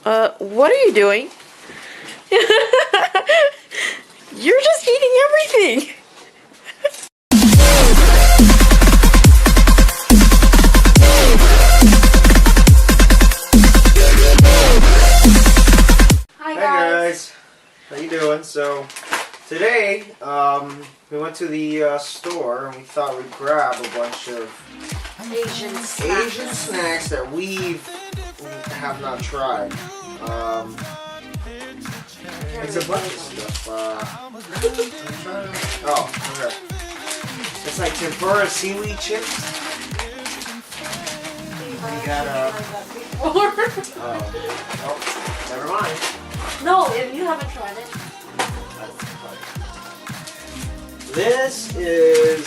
What are you doing? You're just eating everything. Hey guys, how you doing? So today we went to the store and we thought we'd grab a bunch of Asian snacks that we have not tried. It's a bunch of stuff. Oh, okay. It's like tempura seaweed chips. We got oh, never mind. No, if you haven't tried it. This is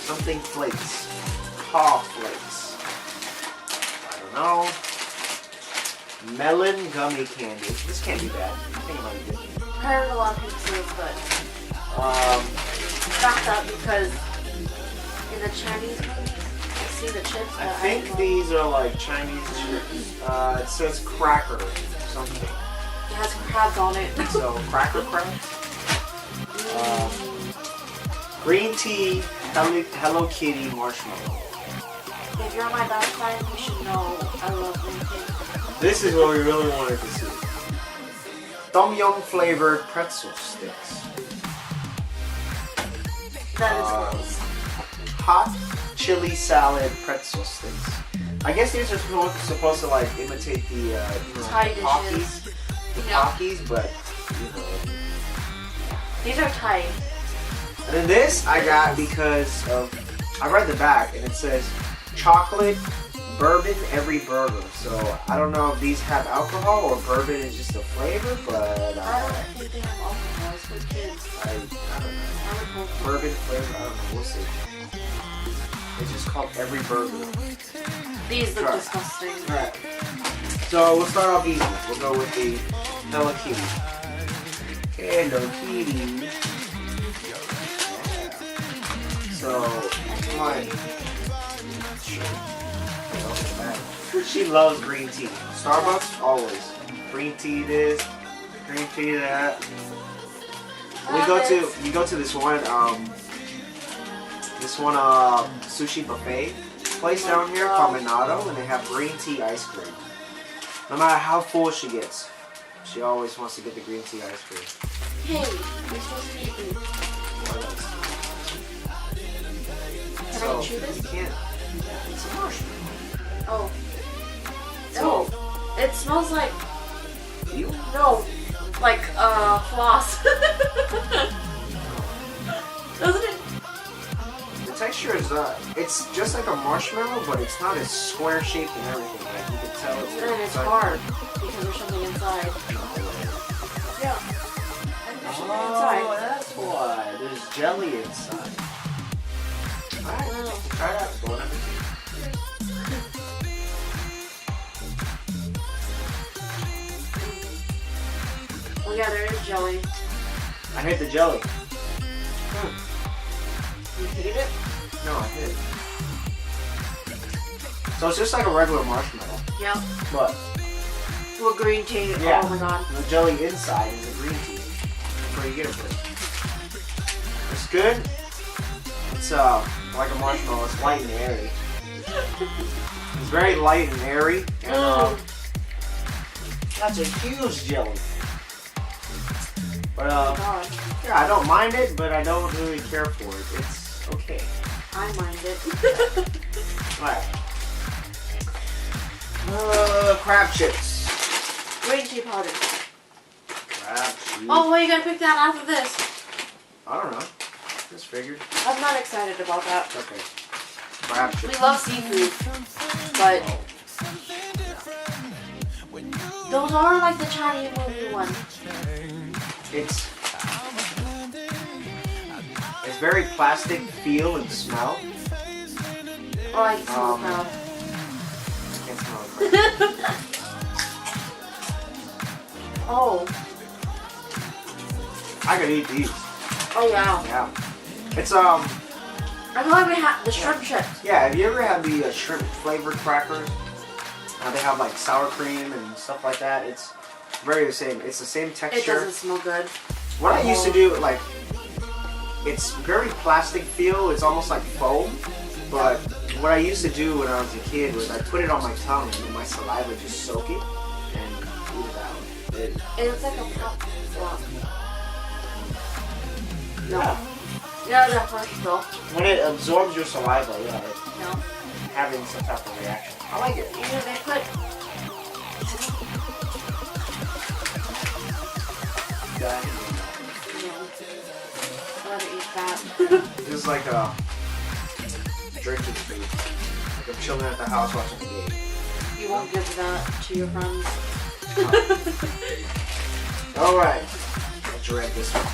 something flakes. Haw flakes. I don't know. Melon gummy candy. This can't be bad. I think it might be good. I heard a lot of people say it's good. Backed up because in the Chinese movies, I see the chips. I think these are like Chinese chips. It says cracker something. It has crabs on it. So cracker crabs. Green tea, Hello Kitty marshmallow. If you're on my best friend, you should know I love green tea. This is what we really wanted to see. Tom Yum flavored pretzel sticks. That is gross. Hot chili salad pretzel sticks. I guess these are supposed to like imitate the Thai Takis. dishes. The Yeah. Takis, but you know. These are Thai. And then this I got because of I read the back and it says chocolate bourbon every burger. So I don't know if these have alcohol or bourbon is just a flavor, but I don't think they have alcohol. It's for kids. I don't know. I would hope so. Bourbon flavor, I don't know, we'll see. It's just called every burger. These look Try. disgusting. Alright. So we'll start off easy. We'll go with the Hello Kitty. Hello Kitty. Yeah. So, come on. She loves green tea. Starbucks, always. Green tea this, green tea that. You go to this one sushi buffet place down here called Minato, and they have green tea ice cream. No matter how full she gets, she always wants to get the green tea ice cream. Hey, you're supposed to eat these. Can I chew this? You can't. It's a marshmallow. Oh. So, No. It smells like, you? no, like, floss. Doesn't it? The texture is it's just like a marshmallow, but it's not as square shaped and everything. Like you can tell it's And it's hard because there's something inside. Yeah. And there's something inside. Oh, that's why. There's jelly inside. Alright, Wow. try that. Go on. Oh yeah, there is jelly. I hit the jelly. You hate it? No, I hit it. So it's just like a regular marshmallow. Yeah. But With green tea. Yeah. Oh my god. the jelly inside is the green tea. That's where you get it from. It's good. It's like a marshmallow. It's light and airy. It's very light and airy. And that's a huge jelly. But Oh god. yeah, I don't mind it, but I don't really care for it. It's okay. I mind it. Alright. Crab chips. Green tea powder. Crab chips. Oh, well, you gotta pick that after this. I don't know. Just figured. I'm not excited about that. Okay. Crab chips. We love seafood, but those are like the Chinese movie ones. It's very plastic feel and smell. Oh, I can smell it now. Can't smell it. Oh. I could eat these. Oh yeah. Yeah. It's I feel like we had the shrimp chips. Yeah. Have you ever had the shrimp flavored crackers? Now they have like sour cream and stuff like that. It's very the same. It's the same It texture. doesn't smell good. What I used to do, like, it's very plastic feel. It's almost like foam. But what I used to do when I was a kid was I put it on my tongue and then my saliva just soak it and eat it out. It's like a pop block. No. Yeah. Yeah, that first though. When it absorbs your saliva, yeah, it's No. having some type of reaction. I like it. You know, they put. Yeah. No. I'd rather eat that. This is like a drinking food. Like I'm chilling at the house watching the game. You won't give that to your friends. Alright. I dread this one.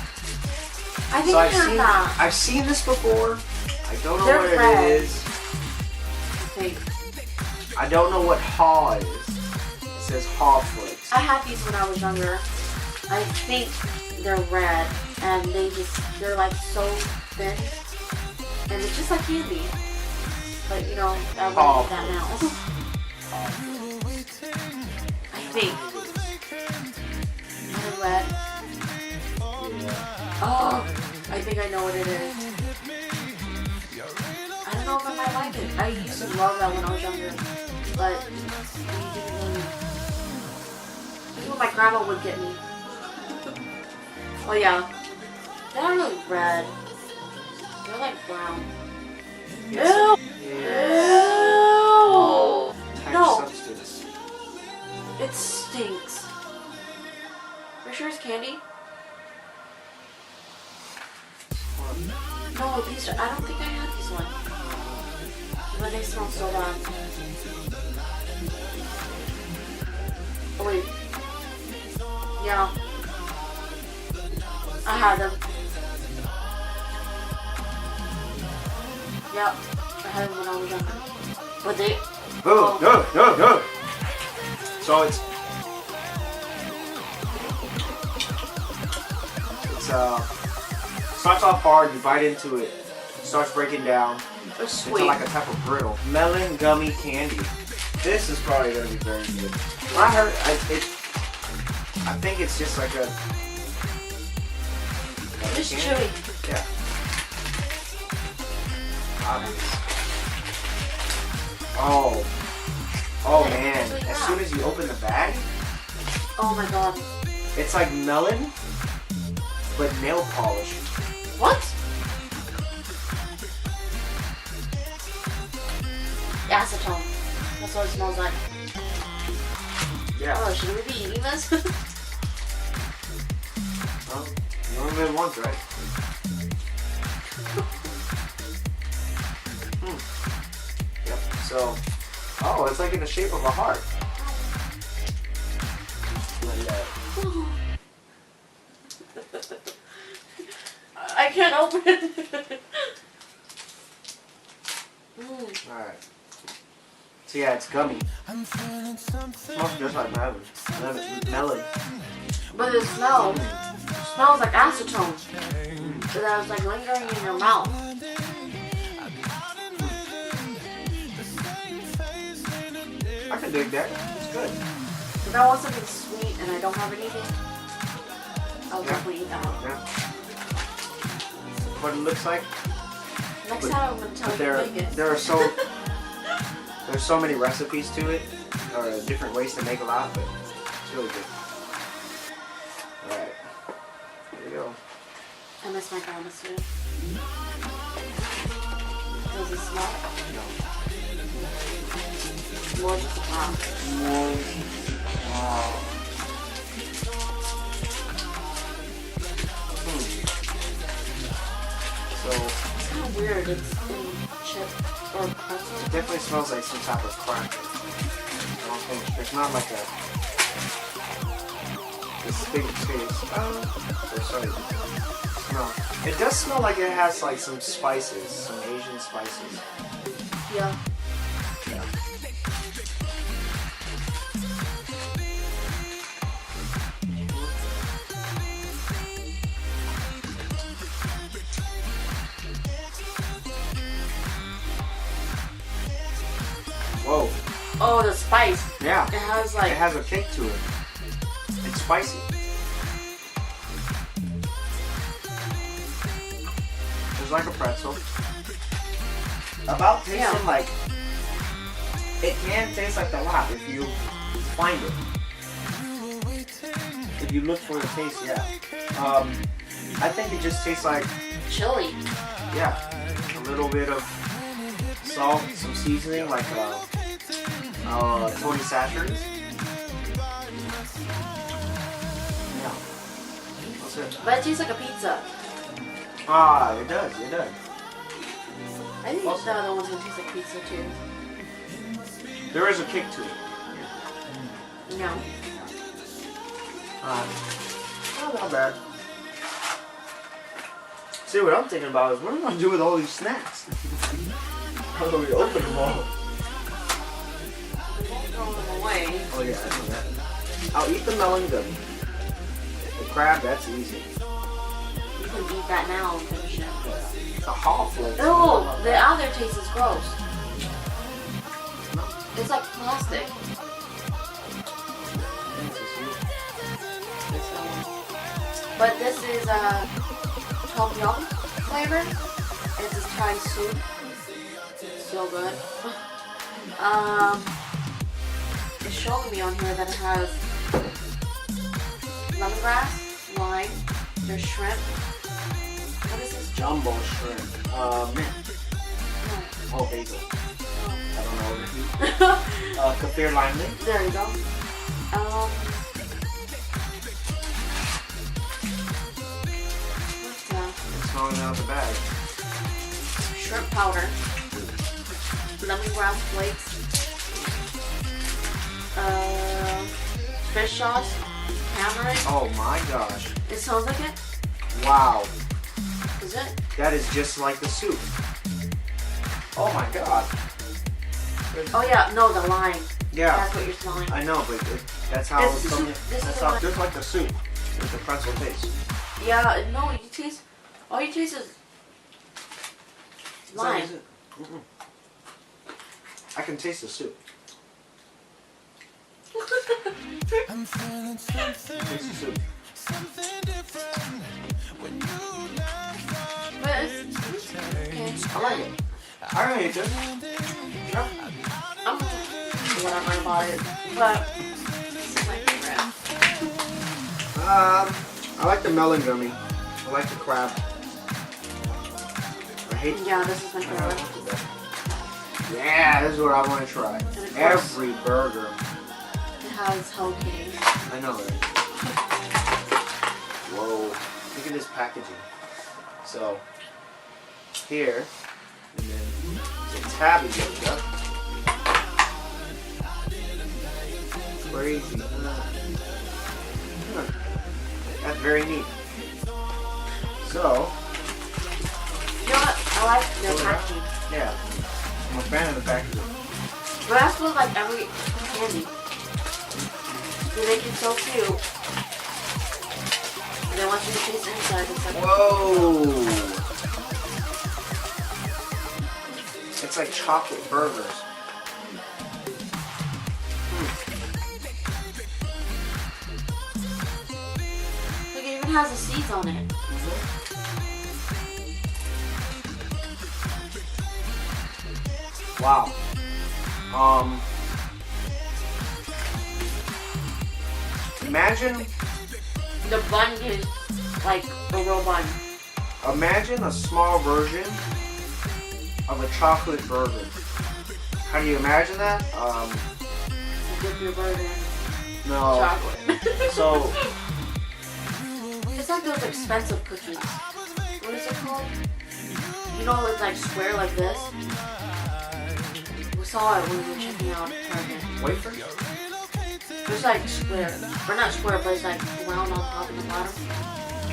I think So I've seen this before. I don't know They're what red. it is. Okay. I don't know what haw is. It says haw flakes. I had these when I was younger. I think they're red, and they're like so thin, and it's just like candy. But you know, I wouldn't eat that now. I think. They're red. Oh, I think I know what it is. I don't know if I might like it. I used to love that when I was younger, but I didn't really. This is what my grandma would get me. Oh yeah, they're not really red. They're like brown. Yes. Ew! Yeah. Ew! Type No. substance. It stinks. For sure it's candy? No, these are. I don't think I had these ones. But they smell so bad. Oh wait. Yeah. I had them. Yep. I had them when I was younger. But they. Boom! No! No! No! So it's starts off hard. You bite into it, it starts breaking down They're into sweet. like a type of brittle melon gummy candy. This is probably gonna be very good. When I heard I think it's just like a It's candy. chewy. Yeah. Obvious. Oh. Oh man. As soon as you open the bag, Oh my god. it's like melon, but nail polish. What? Acetone. That's what it smells like. Yeah. Oh, should we be eating this? Well, you only live once, right? Yep. So, oh, it's like in the shape of a heart. I can't open it. Alright. So yeah, it's gummy. Smells just like melon. Melon. But it smells like acetone. So that was like lingering in your mouth. I can dig that. It's good. If I want something sweet and I don't have anything, I'll definitely eat that. Yeah. What it looks like. Next But- time I'm gonna tell But you to make it. there's so many recipes to it, or different ways to make a lot, but it's really good. Alright. Here we go. I miss my grandma's food. Does it smell? No. More just a pop. Wow. So It's kind of weird. It's in chip or it pretzel. definitely smells like some type of cracker. I don't think there's not like this big taste. Sorry. Smell. It does smell like it has like some spices, some Asian spices. Yeah. Yeah. Whoa. Oh, the spice. Yeah. It has like. It has a kick to it. It's spicy. It's like a pretzel. About tasting like, it can taste like the lot if you find it. If you look for the taste, yeah. I think it just tastes like, chili. yeah, a little bit of salt, some seasoning like Tony Satcher's. Yeah, that's it. But it tastes like a pizza. Ah, it does, it does. I think the other one's gonna taste like pizza too. There is a kick to it. No. Not bad. See, what I'm thinking about is what am I gonna do with all these snacks? How do we open them all? We won't throw them away. Oh yeah, I know that. I'll eat the melon gummy. The crab, that's easy. You can eat that now and finish it. It's a hot flavor. Oh, the other taste is gross. It's like plastic. But this is tom yum flavor. It's this Thai soup. It's so good. It's showing me on here that it has lemongrass, lime, there's shrimp. What is this? Jumbo shrimp. Mint. Oh, basil. I don't know. Kaffir lime leaf. There you go. What's that? It's falling out of the bag. Shrimp powder, lemongrass flakes, fish sauce, tamarind. Oh my gosh. It sounds like it. Wow. Is it? That is just like the soup. Oh my god. Oh yeah, no, the lime. Yeah. That's what you're smelling. I know, but that's how This it's is coming. soup. This That's is how the just like the soup with the pretzel taste. Yeah, no, you taste. All you taste is Is that- lime. is it? Mm-mm. I can taste the soup. Taste the soup. But it's okay. I like it. I hate it. Yeah. I'm whatever about it, but this is my favorite. I like the melon gummy. I like the crab. I hate. Yeah, this is my favorite. Yeah, this is what I want to try. course- Every burger. It has Hello Kitty. I know, right? Whoa. Look at this packaging. So, here, and then the tabby goes up. Crazy. Huh. That's very neat. So, You know what? I like the packaging. yeah. I'm a fan of the packaging. But that's what like every candy. They make it so cute. And then once you taste the inside, it's like Whoa! It's like chocolate burgers. Look, it even has the seeds on it. Wow. Imagine The bun is like a real bun. Imagine a small version of a chocolate burger. How do you imagine that? You dip your burger in No. chocolate. So, It's like those expensive cookies. What is it called? You know, it's like square like this. We saw it when we were checking out Target. wafer? It's like square, or not square, but it's like round on top and the bottom.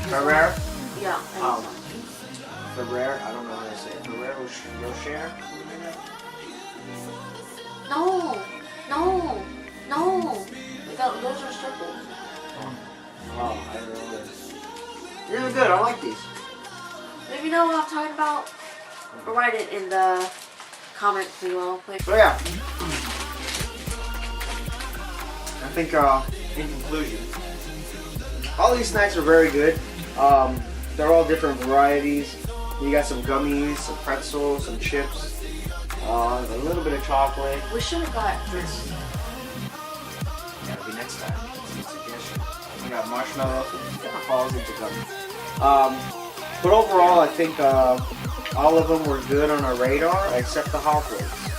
Ferrero? Yeah. I think so. Ferrero? I don't know how to say it. Ferrero Rocher? No, no. Those are circles. Oh, I don't know this. Really good. I like these. If you know what I'm talking about, write it in the comments below. Please. So yeah, think in conclusion, all these snacks are very good. They're all different varieties. You got some gummies, some pretzels, some chips, a little bit of chocolate. We should have got this. That'll be next time. That's a good suggestion. We got marshmallow. It kind of falls into gummies. But overall, I think all of them were good on our radar, except the Hot Wheels.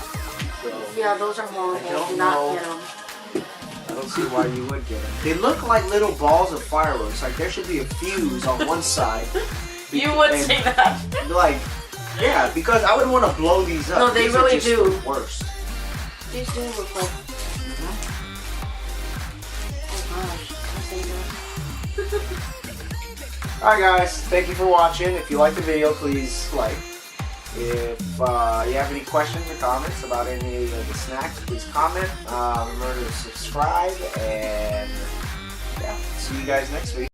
So, Yeah, those are horrible. I don't Do not know. get them. I don't see why you would get them. They look like little balls of fireworks. Like there should be a fuse on one side. You would And, say that. Like, yeah, because I wouldn't want to blow these up. No, they These are really just do. the worst. These do look like. Oh gosh, I say that. Alright guys, thank you for watching. If you like the video, please like. If you have any questions or comments about any of the snacks, please comment. Remember to subscribe, and yeah, see you guys next week.